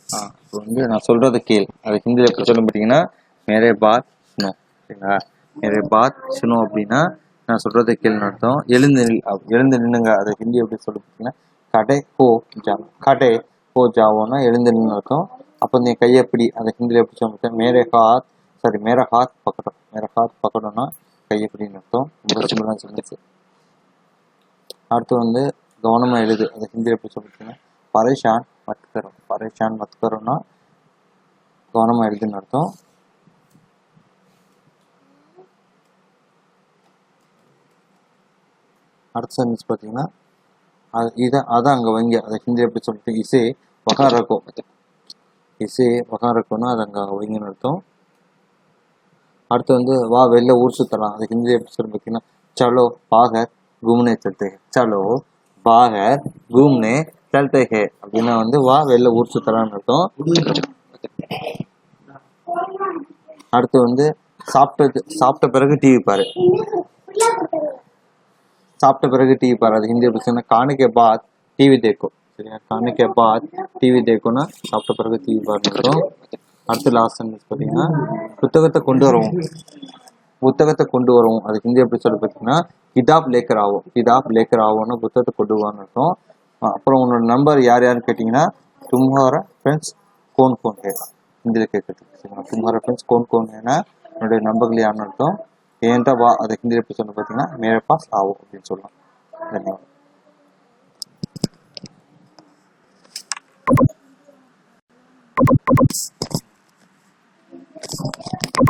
இப்போ வந்து நான் சொல்றதை கேள். அது ஹிந்தியில் எப்படி சொல்ல பார்த்தீங்கன்னா மேரே பாத் சுனோ. சரிங்களா? மேரே பாத் சுனோ அப்படின்னா நான் சொல்றதை கேள்னு அர்த்தம். எழுந்து நின்னுங்க. அது ஹிந்தி எப்படி சொல்ல பார்த்தீங்கன்னா கடை ஹோ ஜாவோ. கடை ஹோ ஜாவோன்னா எழுந்து நின்று அர்த்தம். அப்போ நீ கையை எப்படி அதை ஹிந்தியில் எப்படி சொல்ல பார்த்தீங்கன்னா மேரே ஹாத் பக்கடம். மேரே ஹாத் பக்கடம்னா கையெப்படின்னு அர்த்தம். ரொம்ப சிம்பிளான சென்டென்ஸ். அடுத்து வந்து கவனமாக எழுது. அதை ஹிந்தியில் எப்படி சொல்ல பார்த்தீங்கன்னா பரேஷான் மத் கரோ. பரேஷான் மத் கரோன்னா கவனமாக எழுதுன்னு அர்த்தம். அடுத்த சென்டென்ஸ் பார்த்தீங்கன்னா அதான் அங்கே வைங்க. அதை ஹிந்தி எப்படி சொல்லிட்டு இசே வகா ரக்கோ. இசே வகா ரக்கோன்னா அது அங்கே வைங்கன்னு அர்த்தம். அடுத்து வந்து வா வெளில ஊர் சுற்றலாம். அது ஹிந்தி எப்படி சொல்லி பார்த்தீங்கன்னா சலோ பாகர் கூம்னே சல்தே ஹே. சலோ பாகர் கூம்னே சல்தே ஹே அப்படின்னா வந்து வா வெளில ஊர் சுற்றலான்னு அர்த்தம். அடுத்து வந்து சாப்பிட்ட பிறகு டிவி பாரு. சாப்பிட்ட பிறகு டிவி பாரு. அது ஹிந்தி எப்படி சொன்னா காने के बाद டிவி देखो. சரியா? காने के बाद டிவி देखोனா சாப்பிட்ட பிறகு டிவி பாருன்னு அர்த்தம். அடுத்து லாஸ்ட் சென்டென்ஸ் பார்த்தீங்கன்னா புத்தகத்தை கொண்டு வரவும். அது ஹிந்தி எப்படி சொல்லி பார்த்தீங்கன்னா கிதாப் லேக்கர் ஆகும். கிதாப் லேக்கர் ஆகும்னா புத்தகத்தை கொண்டு வான்னு அர்த்தம். அப்புறம் உன்னோட நம்பர் யாருன்னு கேட்டிங்கன்னா தும்ஹாரா ஃப்ரெண்ட்ஸ் கோன் ஹே. ஹிந்தியில் கேட்குறதுக்கு. சரிங்களா? தும்ஹாரா ஃப்ரெண்ட்ஸ் கோன் ஹேனா என்னுடைய நம்பர்கள் யாருன்னு அர்த்தம். ஏன்டா வா அதை ஹிந்தியில் எப்படி சொல்ல பார்த்தீங்கன்னா மேரே பாஸ் ஆவோ அப்படின்னு சொல்லலாம். தன்யவாத்.